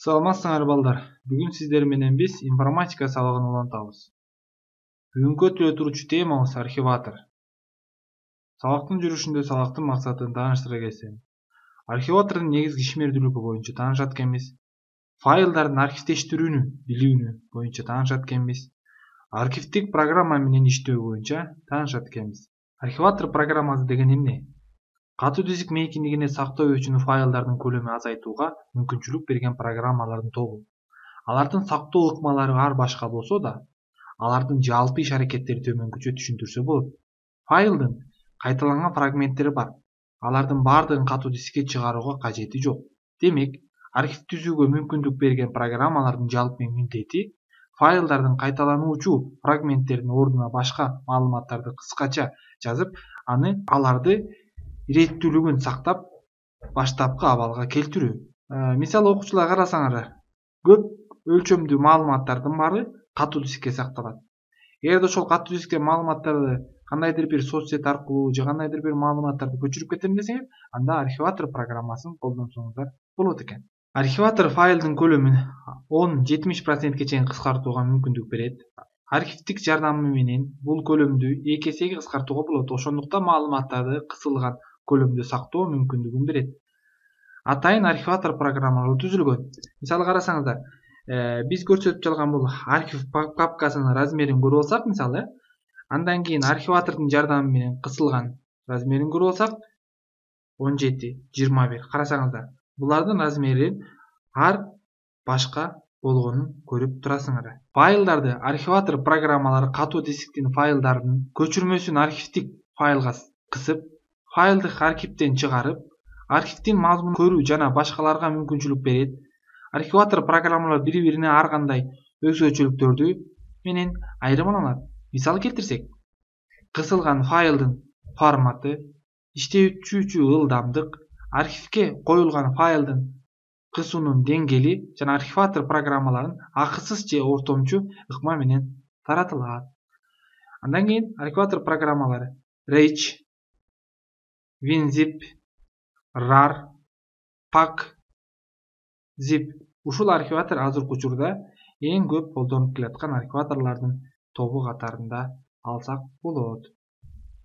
Саламатсыңар балдар. Бүгүн сиздер менен биз информатика сабагын улантабыз. Бүгүнкү өтүлө турчу темабыз архиватор. Сабактын жүрүшүндө сабактын максатын тааныштыра кетсем. Архиватордун негизги ишмердүүлүгү боюнча таанышат экенбиз. Файлдардын архивдештирүүнү билүүнү боюнча таанышат экенбиз. Архивдик программа менен иштөө боюнча таанышат экенбиз. Архиватор программасы деген эмне? Катуу диск мейкиндигине сактоо үчүн файлдардын көлөмүн азайтууга мүмкүнчүлүк берген программалардын тобу. Алардын сактоо ыкмалары ар башка болсо да, алардын жалпы иш аракеттери төмөнгөчө түшүндүрсө болот. Файлдын кайталанган фрагменттери бар. Алардын баардыгын катуу дискке чыгарууга кажети жок. Демек, архив түзүүгө мүмкүндүк берген программалардын жалпы милдети файлдардын кайталануучу фрагменттеринин ордуна башка маалыматтарды кыскача жазып, аларды иреттүүлүгүн сактап, баштапкы абалга келтирүү. Мисалы окуучулар карасаңар, көп өлчөмдүү маалыматтардын баары катуу дискке сакталат. Эгерде ошол катуу дискке маалыматтарды кандайдыр бир соцсет аркылуу же кандайдыр бир маалыматтарды көчүрүп кетем десеңер, анда архиватор программасын колдонсоңуздар болот экен. Архиватор файлдын көлөмүн 10-70%ке чейин кыскартууга мүмкүндүк берет. Архивдик жардамы менен бул көлөмдү 2 эсеге кыскартууга болот. Ошондуктан маалыматтарды кысылган көлөмдө сактоо мүмкүндүгүн берет. Атайын архиватор программалары түзүлгөн. Мисалы карасаңыздар, биз көрсөтүп жалган бул архив папкасынын размерин көрүп алсак, мисалы, андан кийин архиватордун жардамы менен кысылган размерин көрүп алсак, 17-21. Карасаңыздар, булардын размери ар башка болгонун көрүп турасыңар. Файлдарды архиватор программалары катуу дисктин файлдардын көчүрмөсүн архивдик файлга кысып, файлдык архивден чыгарып, архивдин мазмунун көрүү жана башкаларга мүмкүнчүлүк берет. Архиватор программалар бири-бирине ар кандай өзгөчөлүктөрдү менен айырмаланат. Мисал келтирсек, кысылган файлдын форматы, иштетүүчү ылдамдык, архивге коюлган файлдын кысуунун деңгээли жана архиватор программаларын акысыз же ортомчу ыкма менен таратылат. Андан кийин архиватор программалары Reich, WinZip, RAR, PACK-zip. Ушул архиватор азыркы учурда эң көп колдонуп келаткан архиваторлордун тобу катарында алсак болот.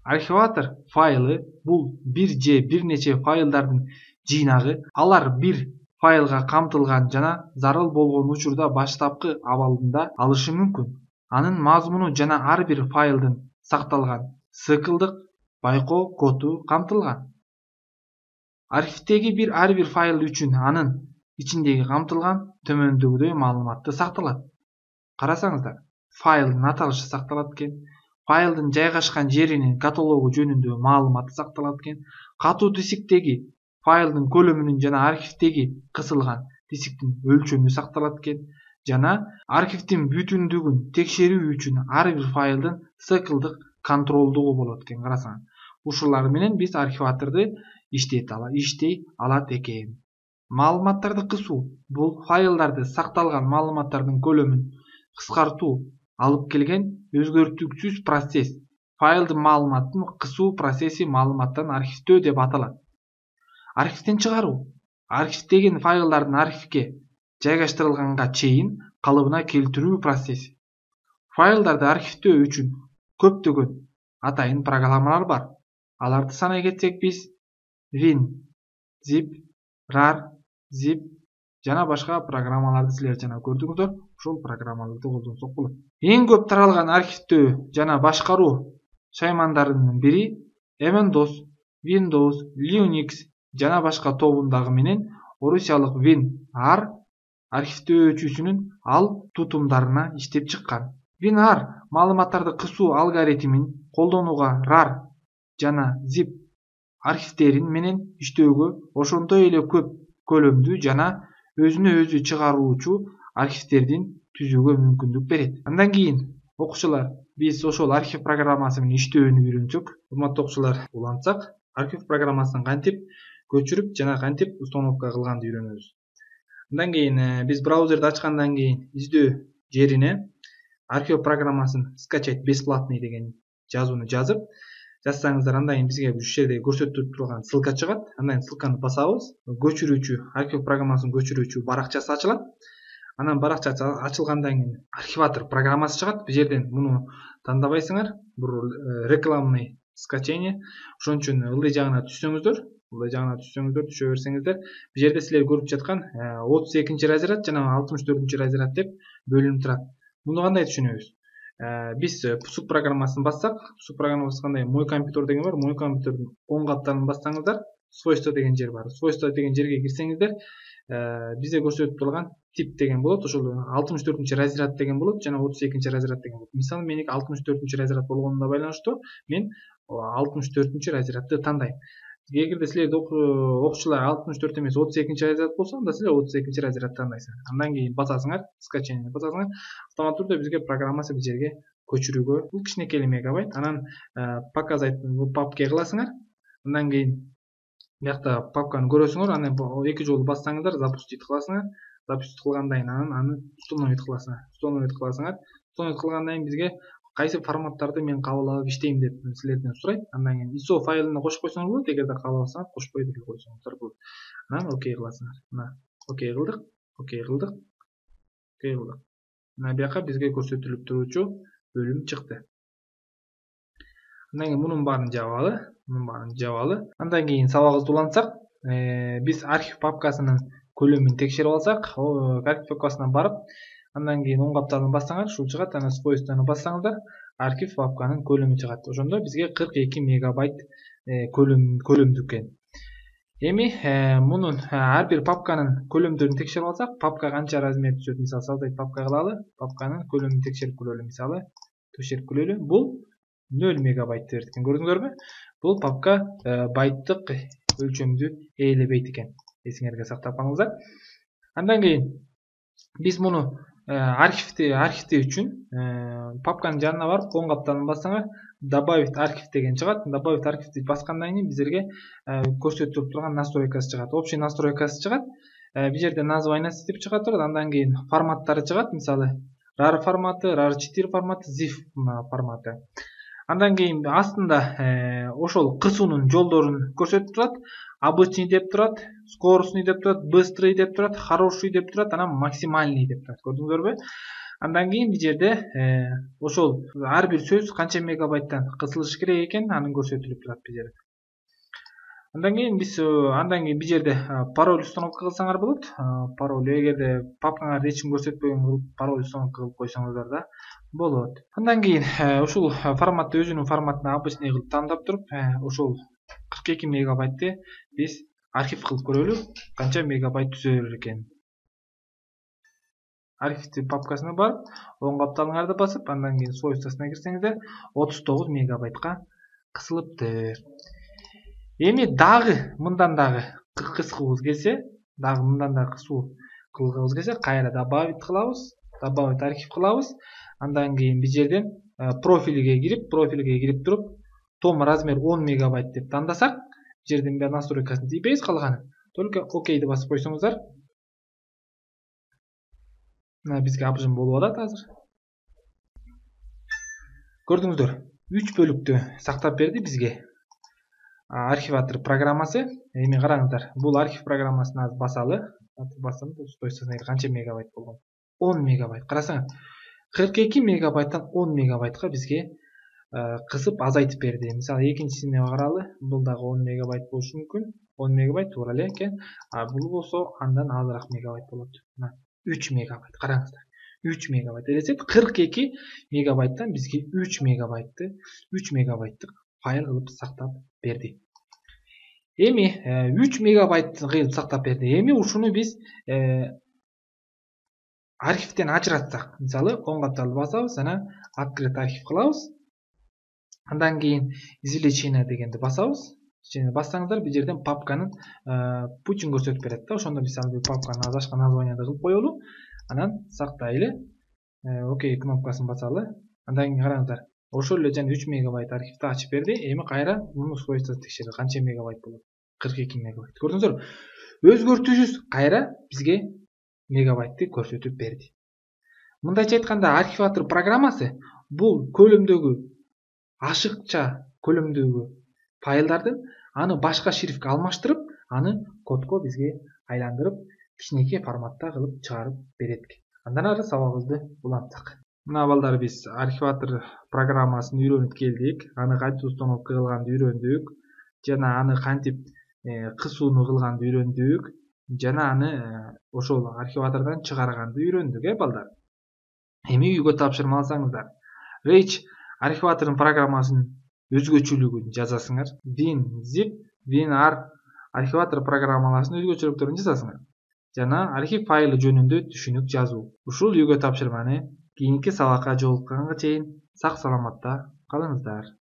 Архиватор файлы бул бир же бир нече файлдардын жыйнагы. Алар бир файлга камтылган жана зарыл болгон учурда баштапкы абалында алышы мүмкүн. Анын мазмуну жана ар бир файлдын сакталган циклдык байкоо коду камтылган. Архивдеги ар бир файл үчүн анын ичиндеги камтылган төмөндөгүдөй маалыматты сакталат. Карасаңыздар, файлдын аталышы сакталат экен, файлдын жайгашкан жеринин каталогу жөнүндө маалымат сакталат экен, катуу дисктеги файлдын көлөмүнүн жана архивдеги кысылган дисктин өлчөмү сакталат экен, жана архивдин бүтүндүгүн текшерүү үчүн ар бир файлдын циклдык контролдугу болот экен. Карасаңар, ушулар менен биз архиваторду иштей алат экен. Маалыматтарды кысуу бул файлдарды сакталган маалыматтардын көлөмүн кыскартуу алып келген өзгөртүүсүз процесс. Файлдын маалыматтын кысуу процесси маалыматтан архивдөө деп аталат. Архивден чыгаруу архивдеген файлдардын архивге жайгаштырылганга чейин калыбына келтирүү процесси. Файлдарды архивдөө үчүн көптөгөн атайын программалар бар. Аларды санай кетсек, биз WinZip, RAR, Zip жана башка программаларды силер жана көрдүңүздөр. Ушул программаларды колдонсок болот. Эң көп таралган архивдөө жана башкаруу шаймандарынын бири MS-DOS, Windows, Linux жана башка тобундагы менен орусиялык WinRAR архивдөөчүсүнүн ал тутумдарына иштеп чыккан. WinRAR маалыматтарды кысуу алгоритмин колдонууга RAR жана Zip архивдерин менен иштөөгө, ошондой эле көп көлөмдүү жана өзүнө өзү чыгаруучу архивдердин түзүүгө мүмкүндүк берет. Андан кийин окуучулар, биз ошол архив программасы менен иштөөнү үйрөнсөк, урматтуу окуучулар, улантсак, архив программасын кантип көчүрүп жана кантип установка кылганды үйрөнөбүз. Андан кийин биз браузерди ачкандан кийин издөө жерине архив программасын скачать бесплатный деген жазууну жазып, жазсаңыздар, андан кийин бизге ушул жерде көрсөтүлүп турган ссылка чыгат. Андан кийин ссылканы басабыз. Көчүрүүчү, архив программасын көчүрүүчү баракчасы ачылат. Анан баракча ачылгандан кийин архиватор программасы чыгат. Бул жерден муну тандабайсыңар. Бул рекламный скачение. Ошон үчүн ылдый жагына түшсөңүздөр, түшө берсеңиздер, бул жерде силер көрүп жаткан 32 разряд жана 64 разряд деп бөлүнүп турат. Муну кандай түшүнөбүз? Биз пусук программасын бассак, пусук программасын басканда мой компьютер деген бар. Мой компьютердин оң каптарын бассаңыздар, свойство деген жер бар. Свойство деген жерге кирсеңиздер, бизде көрсөтүп турган тип деген болот. Ошол 64 разряд деген болот жана 32 разряд деген болот. Мисалы, меники 64 разряд болгонуна байланыштуу мен 64 разрядты тандайм. Эгерде силерде окуучулар 64 эмес 32 разряд болсо, анда силер 32 разрядты тандайсыңар. Андан кийин басасыңар, скачание басасыңар, автоматтуу түрдө бизге программасы бул жерге көчүрүүгө, бул кичинекей мегабайт. Анан показать бул папке кыласыңар. Андан кийин биякта папканы көрөсүңөр. Анан 2 жолу бассаңыздар, запустить кыласыңар. Запустить кылгандан кийин аны установить кыласыңар. Установить кылгандан кийин бизге кайсы форматтарды мен кабыл алып иштейм деп силерден сурайт. Андан кийин ISO файлына кошуп койсоңуз болот, эгерде каалабасаңар кошпой деле койсоңуздар болот. Анан окей кыласыңар. Мына окей кылдык. Мына бияка бизге көрсөтүлүп туручу бөлүм чыкты. Андан кийин мунун баарын жабалы. Андан кийин сабагыбызды улантсак, биз архив папкасынын көлөмүн текшерип алсак, архив папкасына барып, андан кийин оң капталын бассаңар, ушул чыгат. Анан свойствоны бассаңыздар, архив папканын көлөмү чыгат. Ошондо бизге 42 мегабайт көлөмдүк экен. Эми мунун ар бир папканын көлөмдөрүн текшерип алсак, папка канча размер түшөт? Мисалы, создать папка кылалы. Папканын көлөмүн текшерип көрөлү. Мисалы, бул 0 мегабайт берди экен. Көрдүңүзбү? Бул папка байттык өлчөмдү ээлебейт экен. Эсиңерге сактап калыңыздар. Андан кийин биз муну архивти үчүн папканын жанына барып, оң капталын бассаңар, добавить архив деген чыгат. Добавить архивти баскандан кийин бизерге көрсөтүлүп турган настройкасы чыгат. Общий настройкасы чыгат. Бул жерде название деп чыгат турат. Андан кийин форматтары чыгат. Мисалы, RAR форматы, RAR4 форматы, ZIF форматы. Андан кийин астында ошол кысуунун жолдорун көрсөтүп турат. Обычный деп турат, скоростный деп турат, быстрый деп турат, хороший деп турат, анан максимальный деп турат. Көрдүңүзбү? Андан кийин бул жерде ошол ар бир сөз канча мегабайттан кысылышы керек экен, анын көрсөтүлүп турат бул жерде. Андан кийин бул жерде пароль установка кылсаңар болот. Пароль, эгерде папкаңарда эч ким көрсөтпөгөн пароль установка кылып койсоңуздар да болот. Андан кийин ушул форматты өзүнүн форматына обычный кылып тандап туруп, ошол 42 мегабайтты биз архив кылып көрөлү, канча мегабайт түзөр экен. Архив папкасына барып, оң капталыңарды басып, андан кийин свойствосуна кирсеңиздер, 39 мегабайтка кысылыптыр. Эми мындан дагы кыскыбыз келсе, кайра добавить кылабыз, добавить архив кылабыз. Андан кийин бул жерден профилге кирип туруп, том размер 10 мегабайт деп тандасак, бул жерден бир настройкасын тийбейбиз, калганын только окейди басып койсоңуздар. Мына бизге абжым болуп атат азыр. Көрдүңүздөр, 3 бөлүктү сактап берди бизге архиватор программасы. Эми караңыздар, бул архив программасын азыр басалы. Басам, свойствосуна канча мегабайт болгон? 10 мегабайт. Карасаңар, 42 мегабайттан 10 мегабайтка бизге кысып азайтып берди. Мисалы, экинчисине каралы, бул дагы 10 мегабайт болушу мүмкүн. 10 мегабайт туура эле экен. Бул болсо андан азыраак мегабайт болот. Мына 3 мегабайт. Караңыздар. 3 мегабайт. Элестет, 42 мегабайттан бизге 3 мегабайттык файл кылып сактап берди. Эми 3 мегабайт кылып сактап берди. Эми ушуну биз архивден ажыратсак, мисалы, оң капталды басабыз, анан открыть архив кылабыз. Андан кийин извлечение дегенди басабыз. Бассаңыздар, бул жерден папканын путин көрсөтүп берет да. Ошондо мисалы, бул папканы башка названияда кылып коелу. Анан сактайлы. Окей кнопкасын басалы. Андан кийин караңыздар, ошол эле жана 3 мегабайт архивди ачып берди. Эми кайра муну свойствосын текшерели, канча мегабайт болот? 42 мегабайт. Көрдүңүздөрбү? Өзгөртүүсүз кайра бизге мегабайтты көрсөтүп берди. Мындайча айтканда, архиватор программасы бул көлөмдөгү ашыкча көлөмдөгү файлдардын аны башка шрифтке алмаштырып, аны кодко бизге айландырып, кичинекей форматта кылып чыгарып берет экен. Андан ары сабагыбызды улантсак. Мына балдар, биз архиватор программасын үйрөнүп келдик. Аны кантип установка кылганды үйрөндүк. Жана аны кантип кысууну кылганды үйрөндүк. Жана аны ошол архиватордон чыгарганды үйрөндүк, балдар. Эми үйгө тапшырма алсаңыздар. Rage архиватордун программасынын өзгөчөлүгүн жазасыңар. WinZip, WinR архиватор программаларынын өзгөчөлүктөрүн жазасыңар. Жана архив файлы жөнүндө түшүнүк жазуу. Ушул үйгө тапшырманы кийинки сабакка жолукканга чейин сак саламатта калыңыздар.